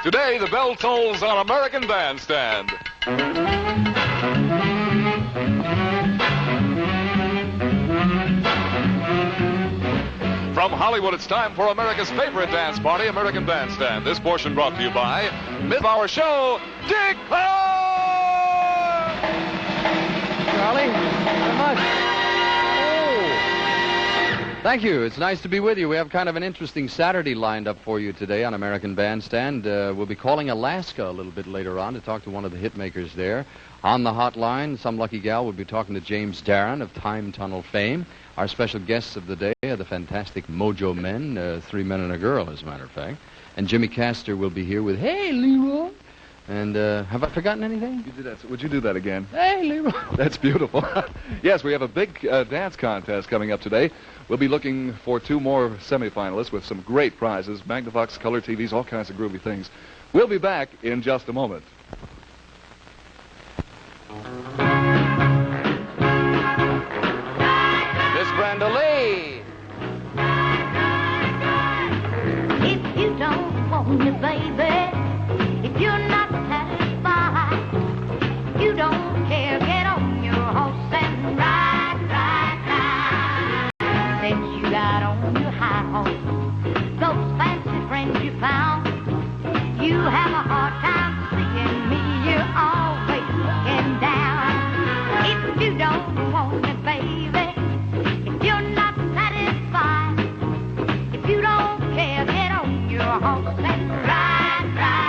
Today, the bell tolls on American Bandstand. From Hollywood, it's time for America's favorite dance party, American Bandstand. This portion brought to you by mid-hour show, Dick Clark! Charlie, very much. Oh. Thank you. It's nice to be with you. We have kind of an interesting Saturday lined up for you today on American Bandstand. We'll be calling Alaska a little bit later on to talk to one of the hit makers there. On the hotline, some lucky gal will be talking to James Darren of Time Tunnel fame. Our special guests of the day are the fantastic Mojo Men, 3 men and a girl, as a matter of fact. And Jimmy Castor will be here with Hey, Leroy. And have I forgotten anything? You did that. Would you do that again? Hey, Leroy. That's beautiful. Yes, we have a big dance contest coming up today. We'll be looking for 2 more semifinalists with some great prizes, Magnavox, color TVs, all kinds of groovy things. We'll be back in just a moment. Miss Brenda Lee. If you don't want me, baby, if you're not satisfied, if you don't care, get on your horse and ride, ride, ride. Since you got on your high horse, those fancy friends you found, you have a hard time seeing me, you're always looking down. If you don't want me, baby, if you're not satisfied, if you don't care, get on your horse and ride, ride,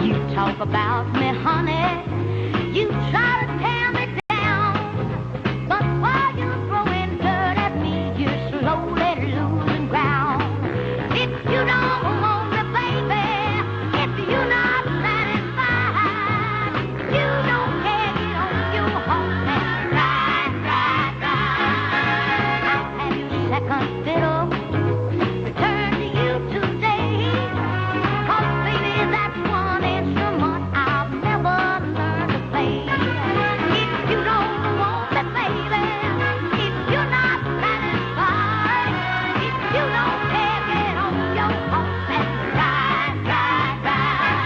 You talk about me, honey, you try to tear me down, but while you're throwing dirt at me, you're slowly losing ground. If you don't want me, baby, if you're not satisfied, if you don't care, get on your horse and ride, ride, ride. I'll have your second fiddle return to you today, 'cause baby, that's one instrument I've never learned to play. If you don't want me, baby, if you're not satisfied, if you don't care, get on your horse and ride, ride, ride, ride,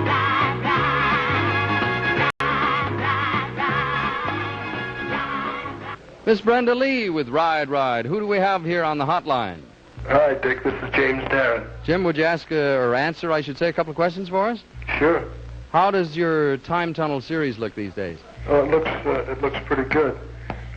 ride, ride, ride, ride, ride. Miss Brenda Lee with Ride, Ride. Who do we have here on the hotline? Hi, Dick. This is James Darren. Jim, would you ask or answer, I should say, a couple of questions for us? Sure. How does your Time Tunnel series look these days? It looks pretty good.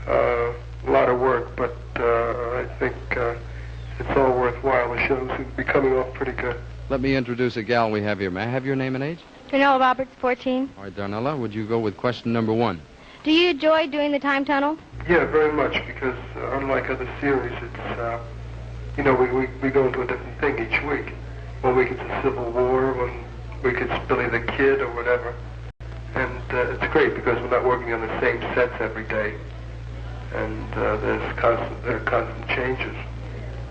A lot of work, but I think it's all worthwhile. The shows seem to be coming off pretty good. Let me introduce a gal we have here. May I have your name and age? Darnella Roberts, 14. All right, Darnella, would you go with question number 1? Do you enjoy doing the time tunnel? Yeah, very much, because unlike other series, it's we go into a different thing each week. One week it's a Civil War, one week it's Billy the Kid or whatever, and it's great because we're not working on the same sets every day, and there are constant changes.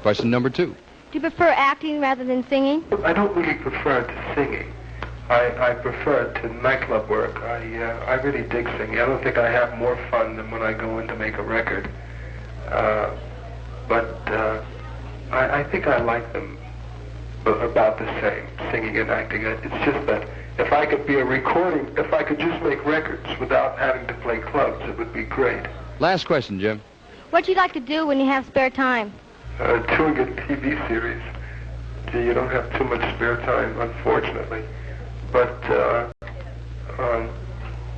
Question number 2. Do you prefer acting rather than singing? I don't really prefer it to singing. I prefer it to nightclub work. I really dig singing. I don't think I have more fun than when I go in to make a record. But I think I like them about the same, singing and acting. It's just that if I could just make records without having to play clubs, it would be great. Last question, Jim. What do you like to do when you have spare time? Doing a TV series, you don't have too much spare time, unfortunately. But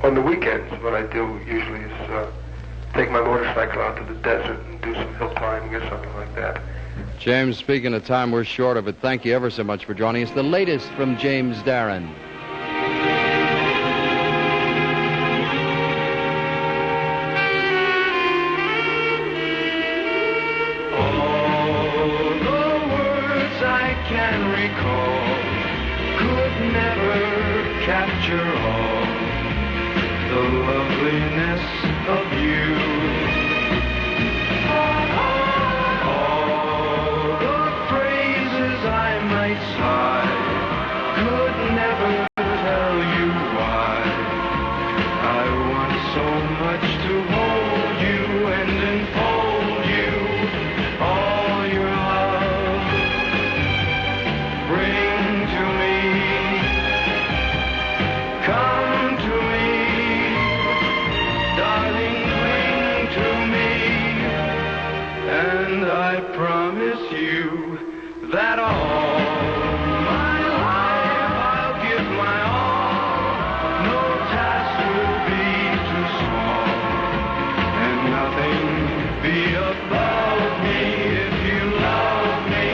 on the weekends, what I do usually is take my motorcycle out to the desert and do some hill climbing or something like that. James, speaking of time, we're short of it. Thank you ever so much for joining us. The latest from James Darren. All the words I can recall could never capture all the loveliness of you. All the promise you that all my life I'll give my all. No task will be too small, and nothing be above me if you love me.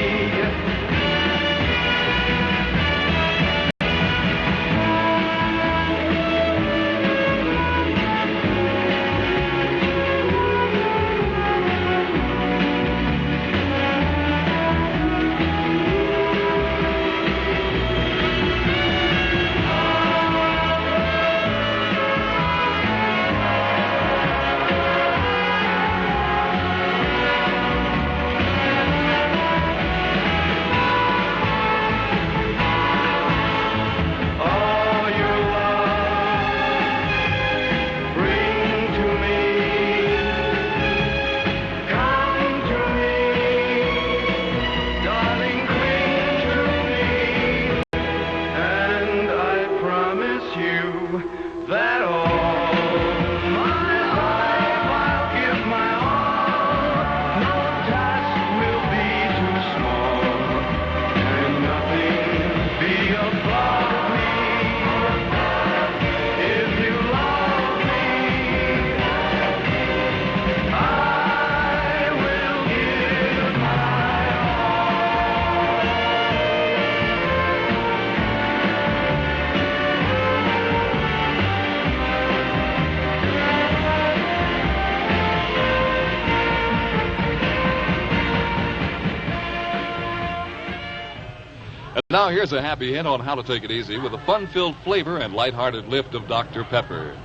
Now here's a happy hint on how to take it easy with a fun-filled flavor and lighthearted lift of Dr. Pepper.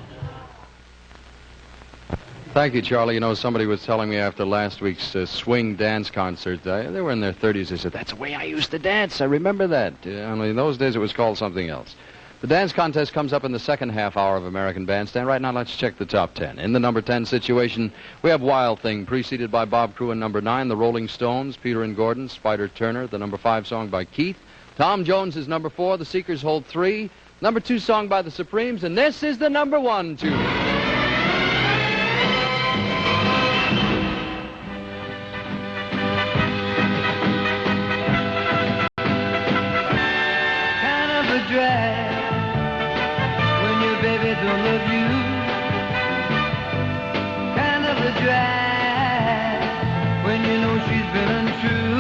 Thank you, Charlie. You know, somebody was telling me after last week's swing dance concert, they were in their 30s, they said, that's the way I used to dance. I remember that. Only in those days it was called something else. The dance contest comes up in the second half hour of American Bandstand. Right now, let's check the top 10. In the number 10 situation, we have Wild Thing, preceded by Bob Crewe in number 9, the Rolling Stones, Peter and Gordon, Spider Turner, the number 5 song by Keith. Tom Jones is number 4, the Seekers hold 3, number 2 song by the Supremes, and this is the number 1 tune. Kind of a drag when your baby don't love you. Kind of a drag when you know she's been untrue.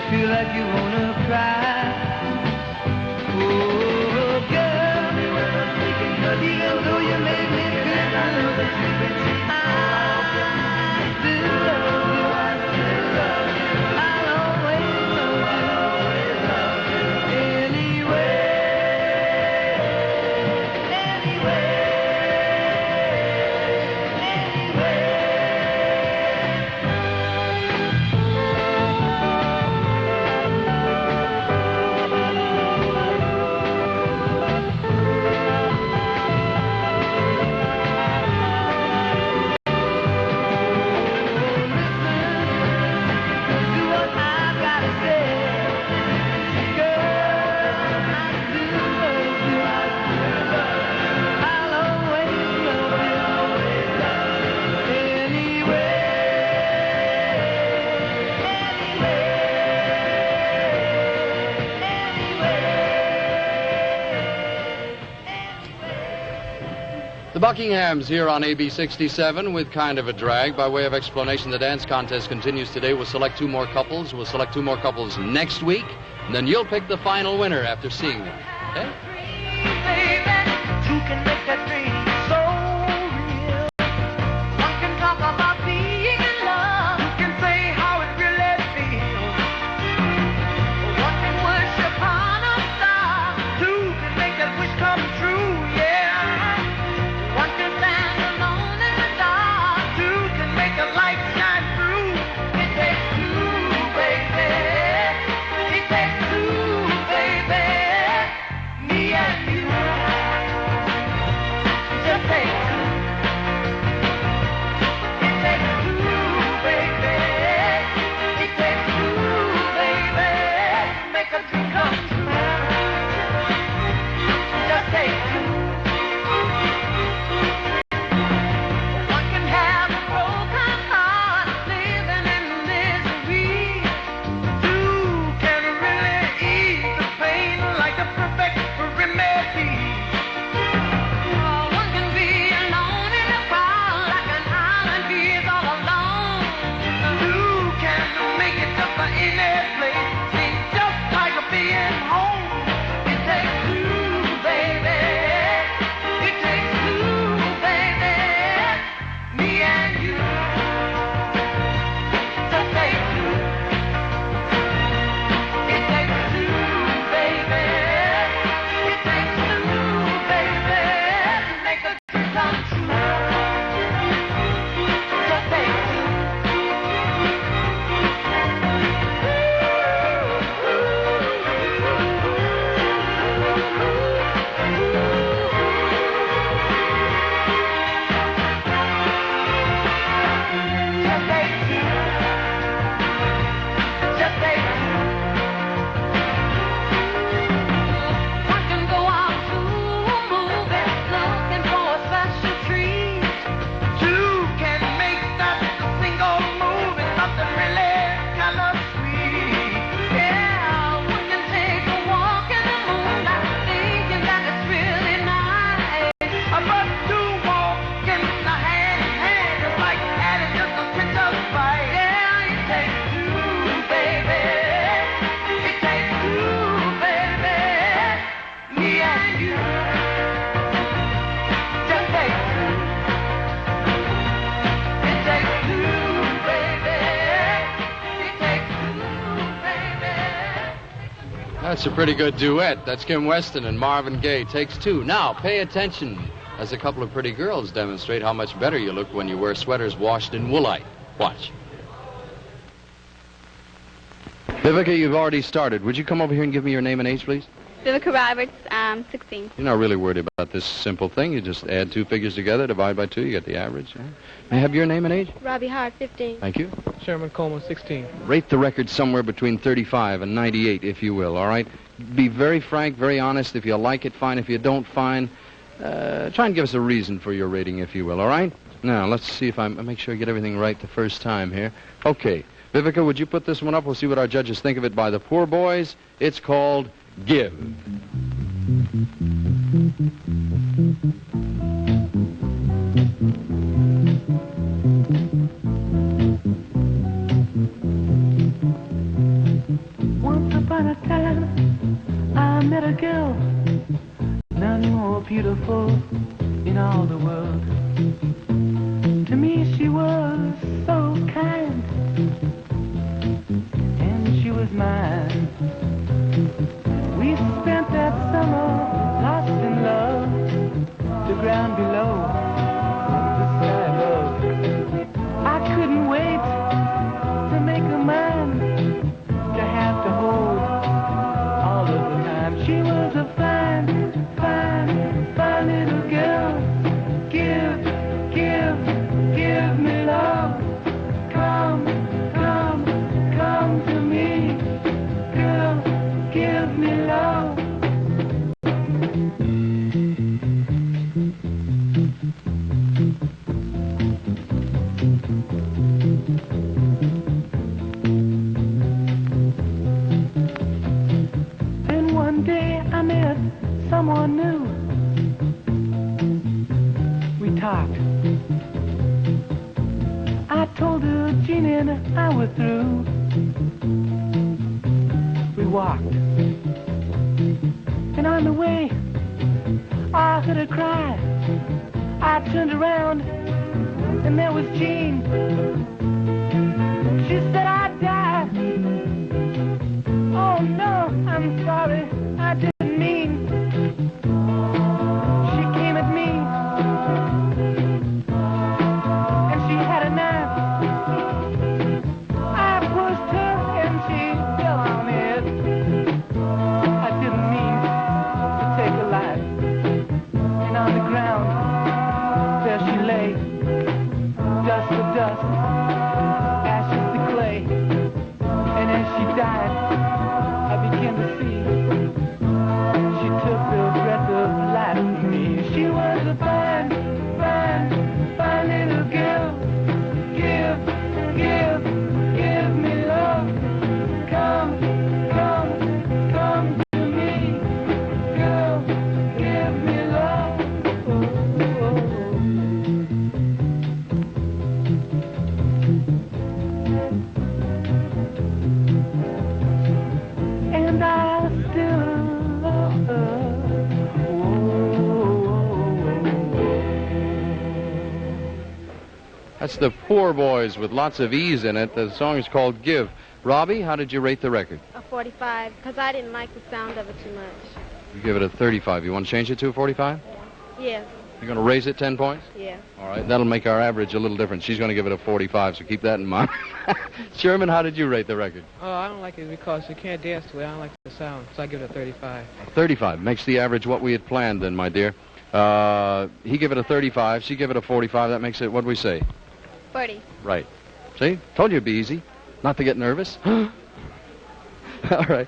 Feel like you wanna cry. Oh, girl, even though you made me feel I still love you. I'll always love you. Anyway. The Buckinghams here on AB 67 with Kind of a Drag. By way of explanation, the dance contest continues today. We'll select 2 more couples. We'll select 2 more couples next week. And then you'll pick the final winner after seeing them. Okay? You can make that dream so real. One can talk about being in love. You can say how it really feels. One can worship on a star. 2 can make that wish come true, yeah. One can stand alone in the dark. a pretty good duet. That's Kim Weston and Marvin Gaye. Takes two. Now, pay attention as a couple of pretty girls demonstrate how much better you look when you wear sweaters washed in woolite. Watch. Vivica, you've already started. Would you come over here and give me your name and age, please? Vivica Roberts, 16. You're not really worried about this simple thing. You just add two figures together, divide by 2, you get the average. May I have your name and age? Robbie Hart, 15. Thank you. Sherman Coleman, 16. Rate the record somewhere between 35 and 98, if you will, all right? Be very frank, very honest. If you like it, fine. If you don't, fine. Try and give us a reason for your rating, if you will, all right? Now, let's see if I make sure I get everything right the first time here. Okay. Vivica, would you put this one up? We'll see what our judges think of it by the Poor Boys. It's called Give. Once upon a time, I met a girl, none more beautiful in all the world. To me, she was so kind, and she was mine. We spent that summer lost in love, the ground below, the sky above. I couldn't wait to make her mine, to have to hold all of the time. She was a fine, fine, fine little girl. Give, give, give me love. Come, come, come to me. Girl, give me love. Then one day I met someone new. We talked. I told her Jeannie and I were through. We walked. And on the way, I heard her cry. I turned around, and there was Jean. She said I'd die. Oh no, I'm sorry, I didn't mean. She came at me, and she had a knife. I pushed her, and she fell on it. I didn't mean to take her life. And on the ground, there she lay, dust to dust, ashes to clay. And as she died, I began to see she took the breath of life from me. She was a fine, fine, fine little girl. Give, give, give me love. Come, come, come to me. Girl, give me love. And I still love her. That's the Poor Boys with lots of E's in it. The song is called Give. Robbie, how did you rate the record? A 45, because I didn't like the sound of it too much. You give it a 35. You want to change it to a 45? Yeah, You're going to raise it 10 points? yeah. All right, that'll make our average a little different. She's going to give it a 45, so keep that in mind. Sherman, how did you rate the record? Oh, I don't like it because you can't dance to it. I don't like the sound, so I give it a 35. 35 makes the average what we had planned then, my dear. He gave it a 35. She gave it a 45. That makes it, what'd we say? 40. Right. See? Told you it'd be easy. Not to get nervous. All right.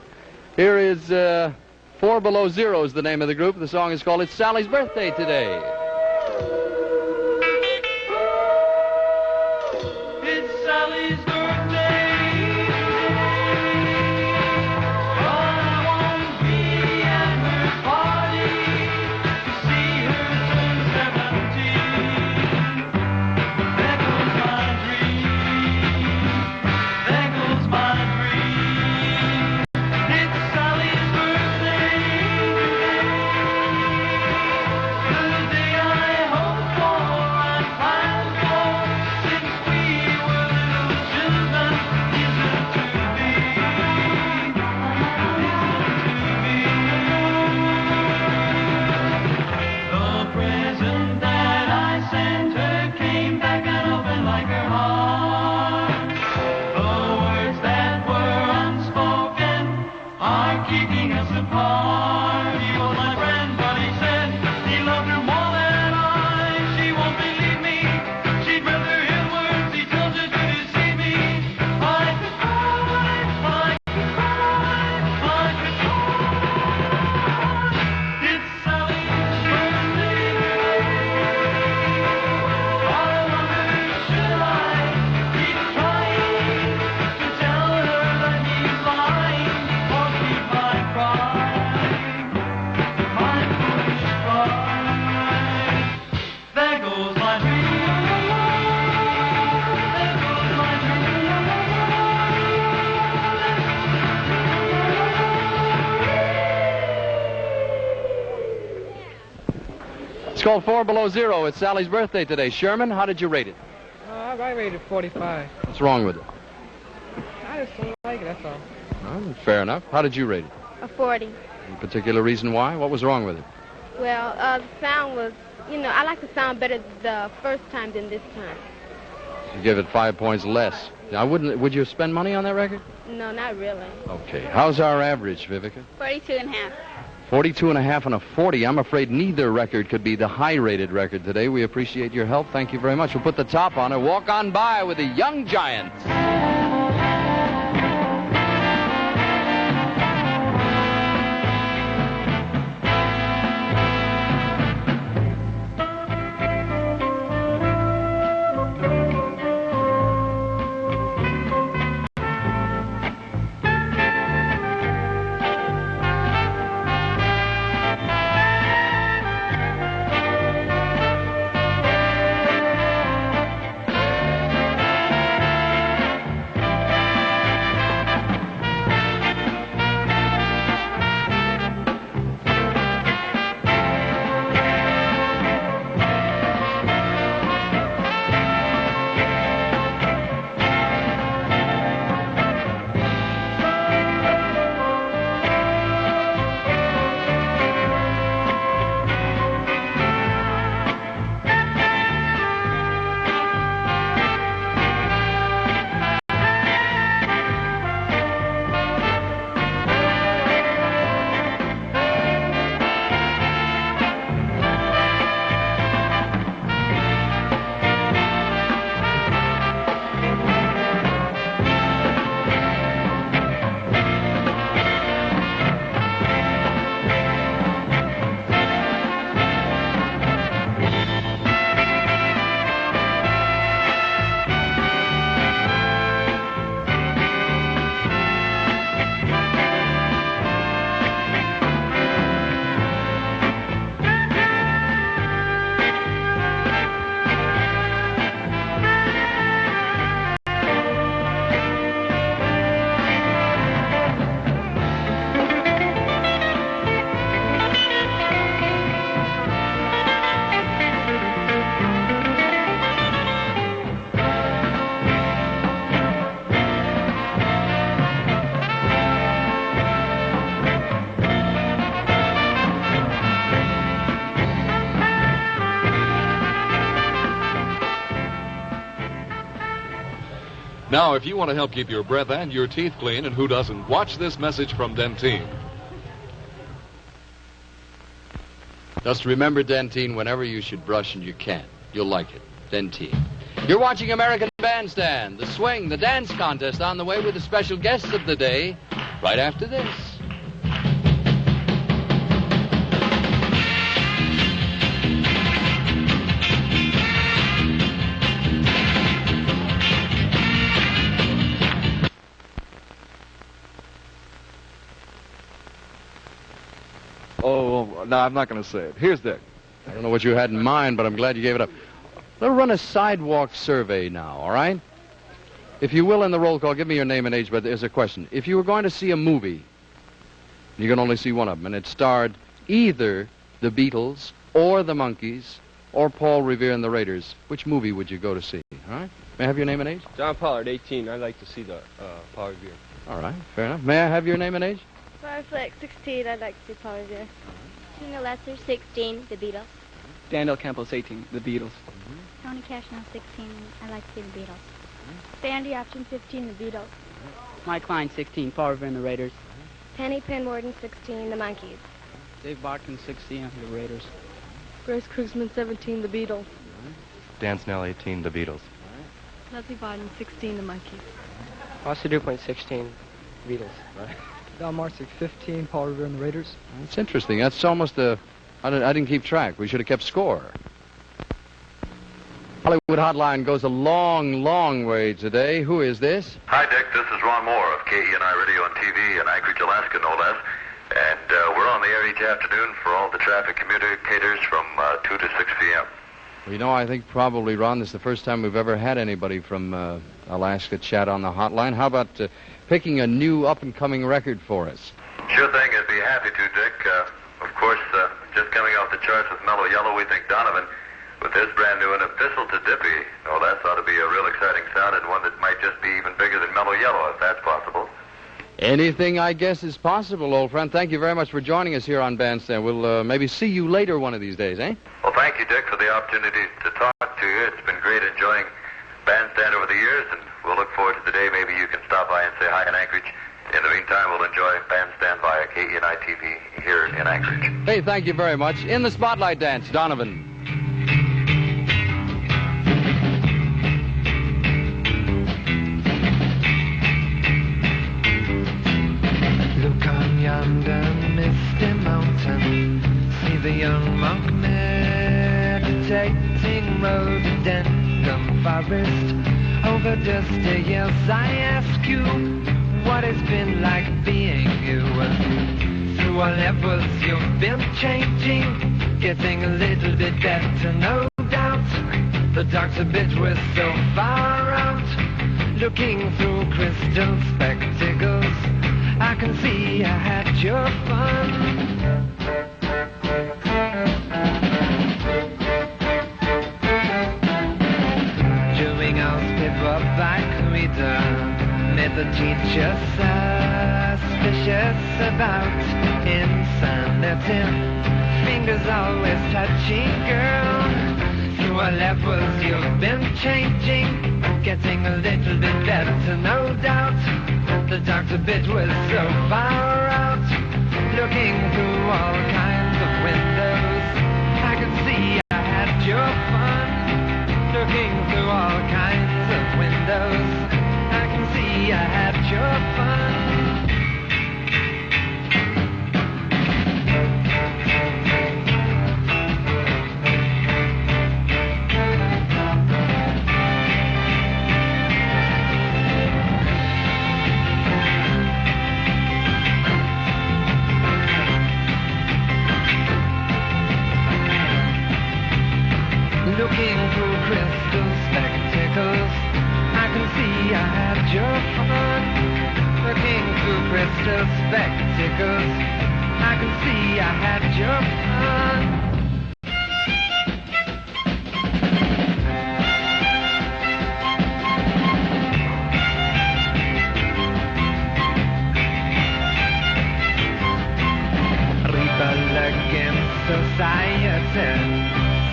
Here is 4 Below Zero is the name of the group. The song is called It's Sally's Birthday Today. It's Sally's birthday. All I want to be at her party to see her turn 17. There goes my dream. There goes my dream. It's Sally's birthday. The day I hope It's called 4 Below Zero. It's Sally's birthday today. Sherman, how did you rate it? I rated 45. What's wrong with it? I just don't like it, that's all. Well, fair enough. How did you rate it? A 40. Any particular reason why? What was wrong with it? Well, the sound was, I like the sound better the first time than this time. You give it 5 points less. Now, would you spend money on that record? No, not really. Okay. How's our average, Vivica? 42 and a half. 42 and a half and a 40. I'm afraid neither record could be the high-rated record today. We appreciate your help. Thank you very much. We'll put the top on it. Walk on by with the Young Giants. Now, if you want to help keep your breath and your teeth clean, and who doesn't, watch this message from Dentine. Just remember Dentine whenever you should brush and you can. You'll like it. Dentine. You're watching American Bandstand, the swing, the dance contest on the way with the special guests of the day right after this. Oh, no, I'm not going to say it. Here's Dick. I don't know what you had in mind, but I'm glad you gave it up. Let's run a sidewalk survey now, all right? If you will, in the roll call, give me your name and age, but there's a question. If you were going to see a movie, you can only see one of them, and it starred either the Beatles or the Monkees or Paul Revere and the Raiders, which movie would you go to see, all right? May I have your name and age? John Pollard, 18. I'd like to see the Paul Revere. All right, fair enough. May I have your name and age? Fireflex, 16. I'd like to see Paul Revere. Tina Lesser, 16, the Beatles. Daniel Campos, 18, the Beatles. Tony Cashner, 16, I like to see the Beatles. Sandy Option, 15, the Beatles. Mike Klein, 16, Paul Revere and the Raiders. Penny Penwarden, 16, the Monkees. Dave Barkin, 16, the Raiders. Grace Krugman, 17, the Beatles. Dan Snell, 18, the Beatles. Leslie Biden, 16, the Monkees. Oscar DuPont, 16, Beatles. Del Marcic, 15, Paul Revere and the Raiders. It's interesting. That's almost a... I didn't keep track. We should have kept score. Hollywood Hotline goes a long, long way today. Who is this? Hi, Dick. This is Ron Moore of KENI Radio and TV in Anchorage, Alaska, no less. And we're on the air each afternoon for all the traffic communicators from 2 to 6 p.m. Well, you know, I think probably, Ron, this is the first time we've ever had anybody from Alaska chat on the hotline. How about picking a new up-and-coming record for us? Sure thing. I'd be happy to, Dick. Of course, just coming off the charts with Mellow Yellow, we think Donovan, with his brand new one, Epistle to Dippy. Oh, that ought to be a real exciting sound, and one that might just be even bigger than Mellow Yellow, if that's possible. Anything, I guess, is possible, old friend. Thank you very much for joining us here on Bandstand. We'll maybe see you later one of these days, eh? Well, thank you, Dick, for the opportunity to talk to you. It's been great enjoying Bandstand over the years, and we'll look forward to the day maybe you can stop by and say hi in Anchorage. In the meantime, we'll enjoy Bandstand via KENI TV here in Anchorage. Hey, thank you very much. In the Spotlight Dance, Donovan. Look on yonder misty mountain, see the young monk meditating, rhododendron forest. Over just a year, I ask you, what it's been like being you. Through all levels you've been changing, getting a little bit better, no doubt. The doctor bit was so far out, looking through crystal spectacles. I can see I had your fun. During our paperback reader, made the teacher suspicious about insanity. Fingers always touching, girl. Through our levels you've been changing, getting a little bit better, no doubt. The doctor bit was so far out, looking through all kinds of windows. I could see I had your fun, looking through all kinds of windows. I can see I had your fun. Looking through crystal spectacles, I can see I had your fun. Looking through crystal spectacles, I can see I had your fun. Rebel against society,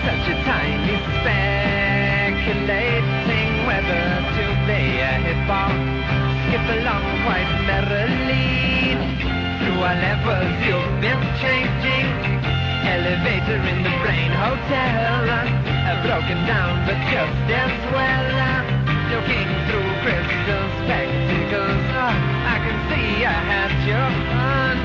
such a tiny speculating whether to play a hip hop, skip along quite merrily. Through our levels you've been changing, elevator in the brain hotel, broken down but just as well. Looking through crystal spectacles, I can see I had your fun.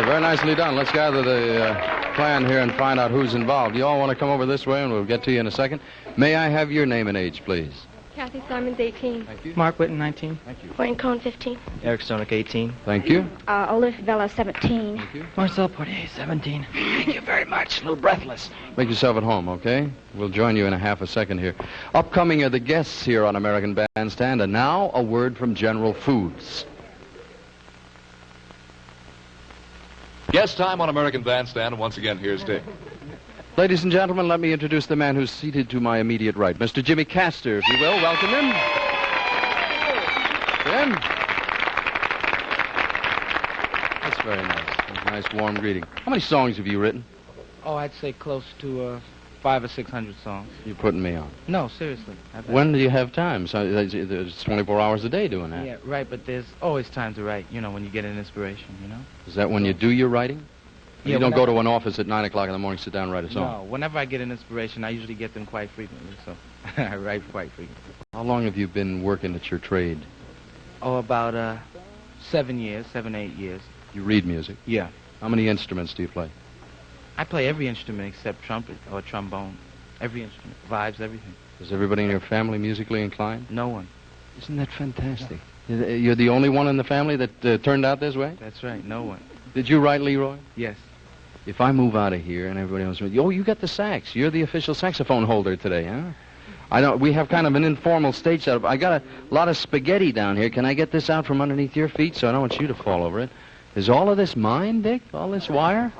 Very nicely done. Let's gather the clan here and find out who's involved. You all want to come over this way, and we'll get to you in a second. May I have your name and age, please? Kathy Simons, 18. Thank you. Mark Whitten, 19. Thank you. Wayne Cohn, 15. Eric Stonick, 18. Thank you. Olaf Vela, 17. Thank you. Marcel Portier, 17. Thank you very much. A little breathless. Make yourself at home, okay? We'll join you in a half a second here. Upcoming are the guests here on American Bandstand, and now a word from General Foods. Guest time on American Bandstand, and once again, here's Dick. Ladies and gentlemen, let me introduce the man who's seated to my immediate right, Mr. Jimmy Castor, if you will. Welcome him. Jim. That's very nice. That's a nice, warm greeting. How many songs have you written? Oh, I'd say close to 500 or 600 songs. You're putting me on. No, seriously. When do you have time? So it's 24 hours a day doing that. Yeah, right, but there's always time to write, when you get an inspiration, Is that when you do your writing? Yeah, you don't go to an office at 9 o'clock in the morning, sit down and write a song? No, whenever I get an inspiration, I usually get them quite frequently, so I write quite frequently. How long have you been working at your trade? Oh, about 7 years, 7, 8 years. You read music? Yeah. How many instruments do you play? I play every instrument except trumpet or trombone. Every instrument. Vibes, everything. Is everybody in your family musically inclined? No one. Isn't that fantastic? You're the only one in the family that turned out this way? That's right, no one. Did you write, Leroy? Yes. If I move out of here and everybody else, oh, you got the sax. You're the official saxophone holder today, huh? I don't. We have kind of an informal stage setup. I got a lot of spaghetti down here. Can I get this out from underneath your feet so I don't want you to fall over it? Is all of this mine, Dick? All this wire?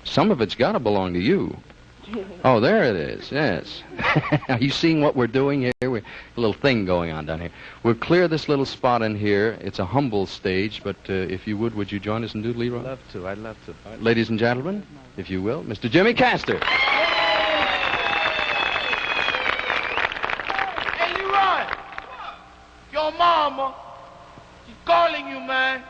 Some of it's got to belong to you. Oh, there it is. Yes. Are you seeing what we're doing here? A little thing going on down here. We'll clear this little spot in here. It's a humble stage, but if you would you join us and do it, Leroy? I'd love to. I'd love to. All right, ladies and gentlemen, if you will, Mr. Jimmy Castor. Hey, Leroy, your mama, she's calling you, man.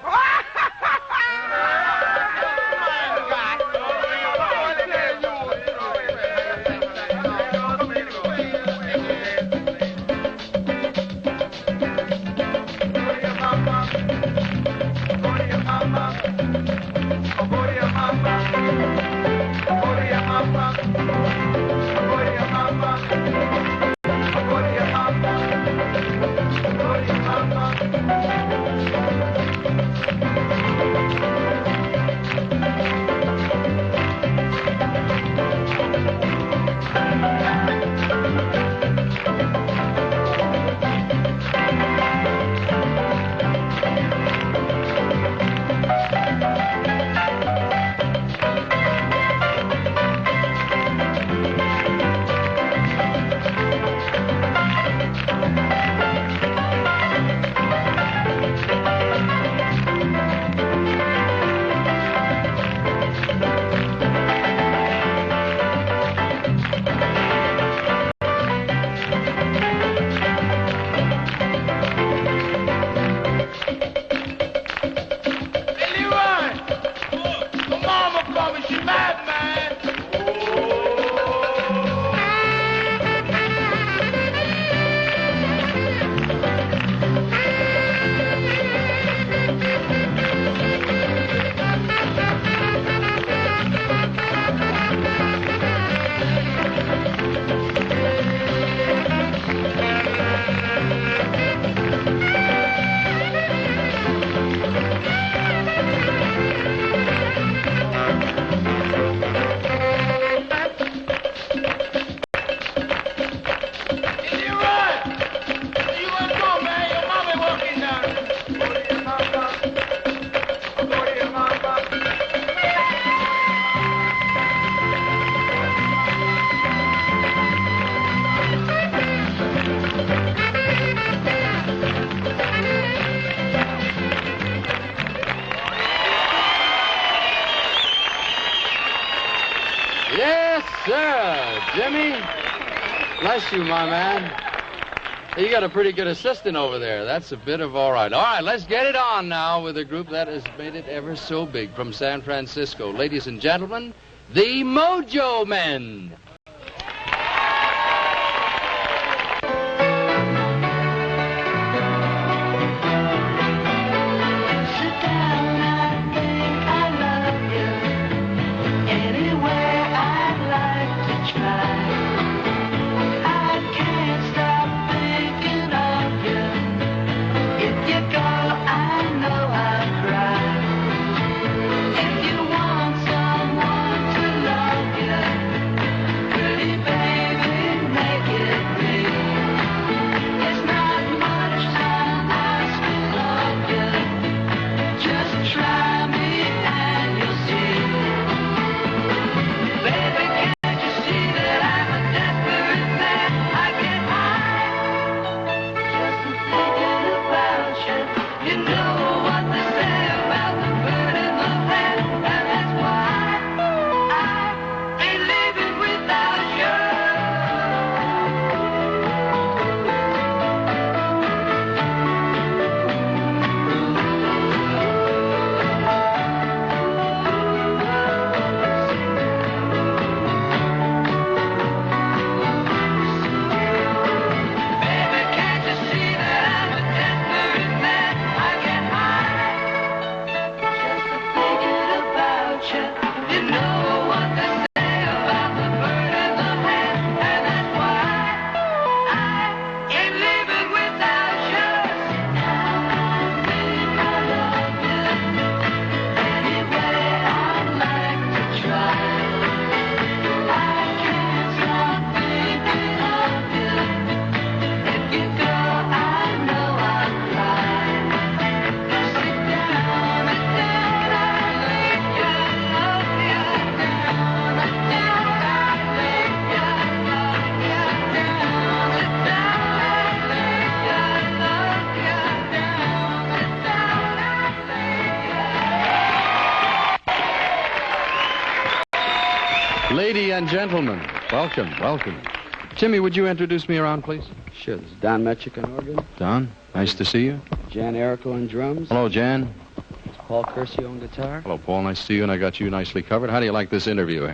Yes, sir. Jimmy, bless you, my man. You got a pretty good assistant over there. That's a bit of all right. All right, let's get it on now with a group that has made it ever so big from San Francisco. Ladies and gentlemen, the Mojo Men. Lady and gentlemen, welcome, welcome. Jimmy, would you introduce me around, please? Sure. This is Don Metrick on organ. Don, nice to see you. Jan Erico on drums. Hello, Jan. Paul Curcio on guitar. Hello, Paul. Nice to see you, and I got you nicely covered. How do you like this interview?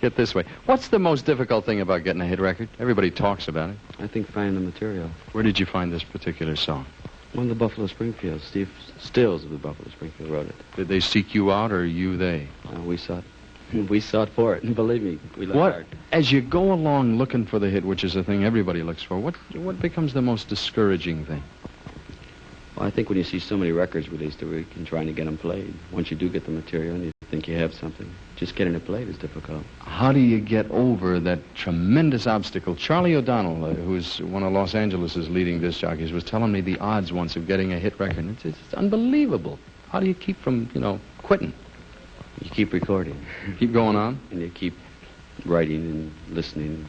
Get this way. What's the most difficult thing about getting a hit record? Everybody talks about it. I think finding the material. Where did you find this particular song? One of the Buffalo Springfield. Steve Stills of the Buffalo Springfield wrote it. Did they seek you out, or you they? We sought. We sought for it, and believe me, we looked hard. As you go along looking for the hit, which is a thing everybody looks for, what becomes the most discouraging thing? Well, I think when you see so many records released a week and trying to get them played, once you do get the material and you think you have something, just getting it played is difficult. How do you get over that tremendous obstacle? Charlie O'Donnell, who's one of Los Angeles' leading disc jockeys, was telling me the odds once of getting a hit record. It's unbelievable. How do you keep from, quitting? You keep recording. Keep going on? And you keep writing and listening,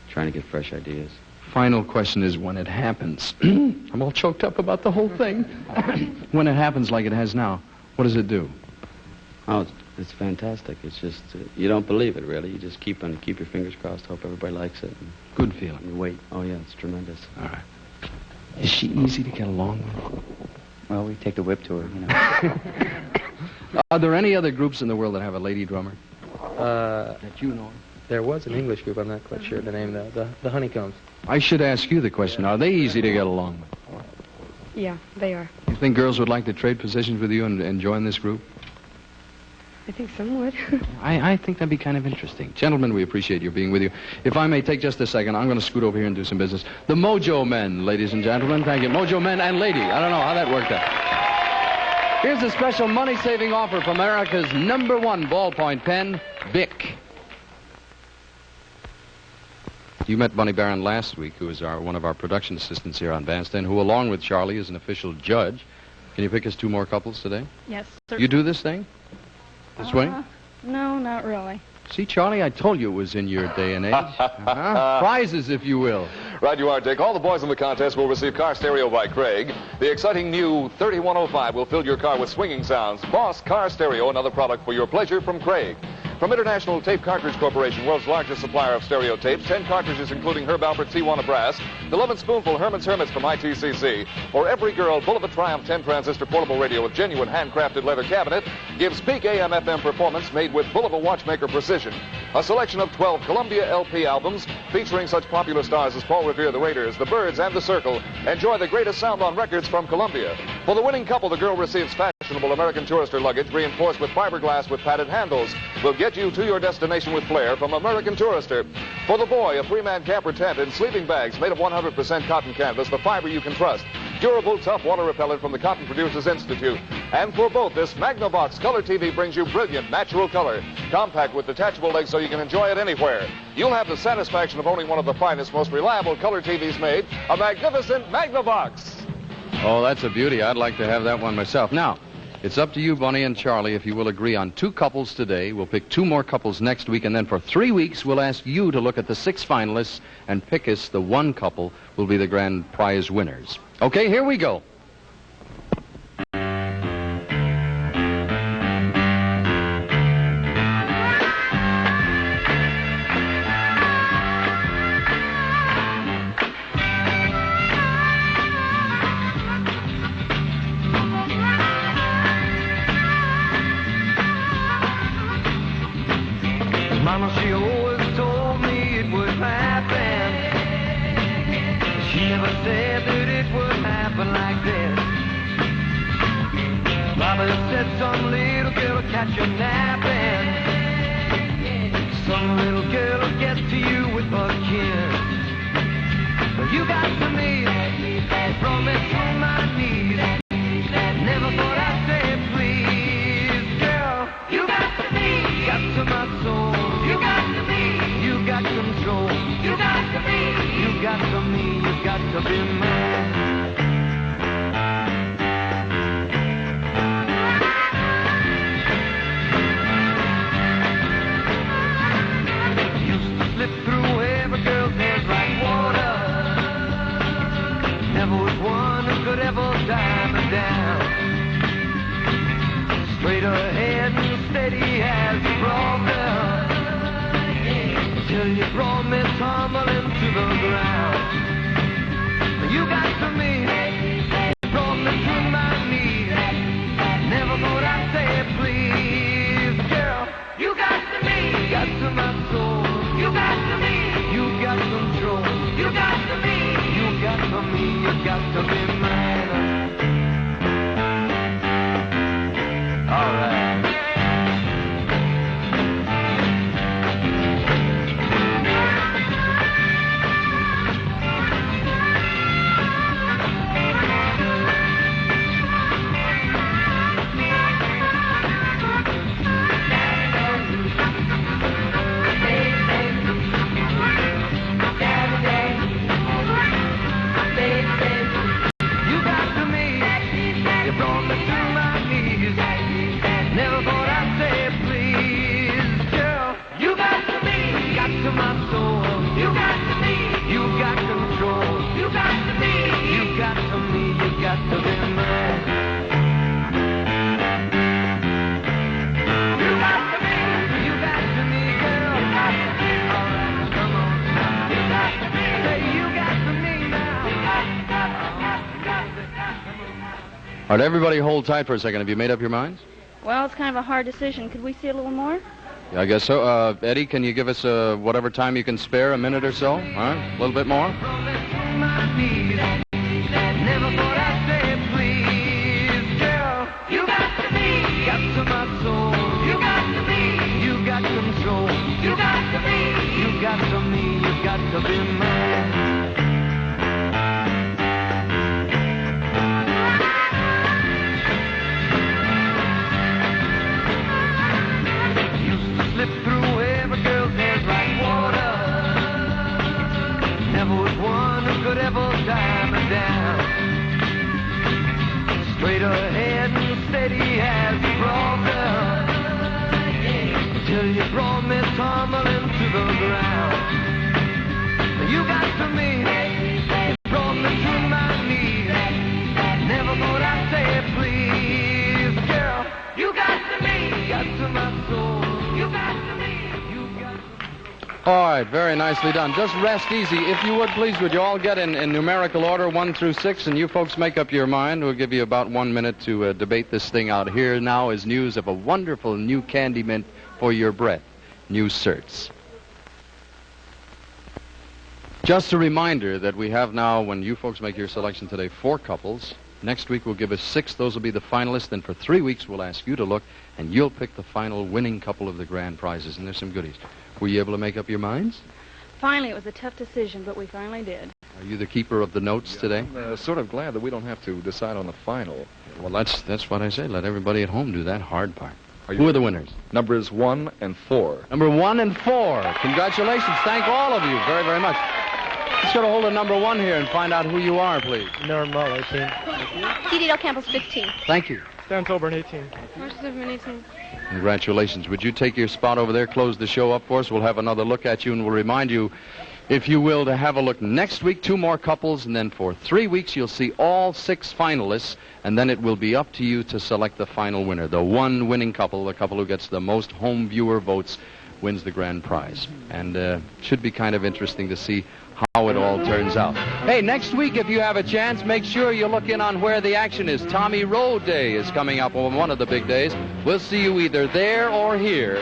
trying to get fresh ideas. Final question is when it happens. I'm all choked up about the whole thing. When it happens like it has now, what does it do? Oh, it's fantastic. It's just, you don't believe it, really. You just keep your fingers crossed, hope everybody likes it. Good feeling. You wait. Oh, yeah, it's tremendous. All right. Is she easy to get along with? Well, we take the whip to her, Are there any other groups in the world that have a lady drummer? That you know of? There was an English group, I'm not quite sure the name, the Honeycombs. I should ask you the question. Are they easy to get along with? Yeah, they are. You think girls would like to trade positions with you and join this group? I think some would. I think that'd be kind of interesting. Gentlemen, we appreciate your being with you. If I may take just a second, I'm going to scoot over here and do some business. The Mojo Men, ladies and gentlemen. Thank you. Mojo Men and lady. I don't know how that worked out. Here's a special money-saving offer from America's #1 ballpoint pen, Bic. You met Bunny Barron last week, who is one of our production assistants here on Bandstand, who, along with Charlie, is an official judge. Can you pick us 2 more couples today? Yes, sir. You do this thing? This way? No, not really. See, Charlie, I told you it was in your day and age. Prizes, if you will. Right you are, Dick. All the boys in the contest will receive car stereo by Craig. The exciting new 3105 will fill your car with swinging sounds. Boss Car Stereo, another product for your pleasure from Craig. From International Tape Cartridge Corporation, world's largest supplier of stereo tapes, 10 cartridges including Herb Alpert C1 of brass, the Love and Spoonful Herman's Hermits from ITCC, or Every Girl Bull of a Triumph 10-transistor portable radio with genuine handcrafted leather cabinet, gives peak AM/FM performance made with Bull of a watchmaker precision. A selection of 12 Columbia LP albums featuring such popular stars as Paul Revere, the Raiders, the Byrds, and the Circle. Enjoy the greatest sound on records from Columbia. For the winning couple, the girl receives fashionable American Tourister luggage reinforced with fiberglass with padded handles. Will get you to your destination with flair from American Tourister. For the boy, a 3-man camper tent and sleeping bags made of 100% cotton canvas, the fiber you can trust. Durable, tough, water repellent from the Cotton Producers Institute. And for both, this Magnavox Color TV brings you brilliant natural color. Compact with detachable legs so you can enjoy it anywhere. You'll have the satisfaction of owning one of the finest, most reliable color TVs made, a magnificent Magnavox. Oh, that's a beauty. I'd like to have that one myself. Now, it's up to you, Bunny and Charlie, if you will agree on 2 couples today. We'll pick 2 more couples next week, and then for 3 weeks, we'll ask you to look at the 6 finalists and pick us the 1 couple will be the grand prize winners. Okay, here we go. Mama, she always told me it would happen. She never said that it would happen like this. Mama said some little girl will catch you napping. Some little girl will get to you with a kiss. But you got to me, brought me to my knees. Never thought I'd say please, girl. You got to me, got to my soul. You got to me, you got control. You got to me, you got to me, you got to be mine. Used to slip through every girl's hands like water. Never was one You brought me to my knees. Never thought I'd say please, girl. You got to me, you got to my soul. You got to me, you got control. You got to me, you got to me, you got to be mine. You got to me, you got to me, girl. You got to me. All right, come on now. You got to me, say you got to me now. You got to. All right, everybody hold tight for a second. Have you made up your minds? Well, it's kind of a hard decision. Could we see a little more? Yeah, I guess so. Eddie, can you give us whatever time you can spare, a minute or so? All right, a little bit more. Never thought I'd say please, girl. You got to me, got to my soul. You got to me, you got control. You got to me, you got to me, you got to be mine. Slip through every girl's hands like water. Never was one who could ever tie me down. Straight ahead and steady as a broker. Till you brought me tumbling to the ground. You got to me, you brought me to my knees. Never thought I'd say please, girl. You got to me, got to my soul. All right, very nicely done. Just rest easy. If you would, please, would you all get in numerical order 1 through 6, and you folks make up your mind. We'll give you about 1 minute to debate this thing out. Here now is news of a wonderful new candy mint for your breath, new Certs. Just a reminder that we have now, when you folks make your selection today, 4 couples. Next week we'll give us 6. Those will be the finalists. Then for 3 weeks we'll ask you to look, and you'll pick the final winning couple of the grand prizes. And there's some goodies. Were you able to make up your minds? Finally, it was a tough decision, but we finally did. Are you the keeper of the notes today? I'm sort of glad that we don't have to decide on the final. Well, that's what I say. Let everybody at home do that hard part. Who are the winners? Numbers 1 and 4. Number 1 and 4. Congratulations. Thank all of you very, very much. Let's go to hold a number 1 here and find out who you are, please. Normal, 18. Dee Del Campbell's 15. Thank you. Stan Tolburn, 18. Marcia Zimmerman, 18. Congratulations. Would you take your spot over there, close the show up for us? We'll have another look at you, and we'll remind you, if you will, to have a look next week, 2 more couples, and then for 3 weeks you'll see all 6 finalists, and then it will be up to you to select the final winner. The one winning couple, the couple who gets the most home viewer votes, wins the grand prize. And should be kind of interesting to see how it all turns out. Hey, next week, if you have a chance, make sure you look in on where the action is. Tommy Road Day is coming up on one of the big days. We'll see you either there or here.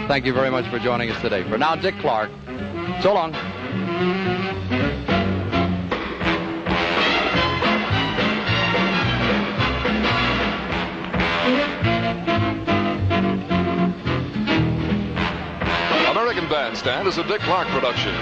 Thank you very much for joining us today. For now, Dick Clark. So long. American Bandstand is a Dick Clark production.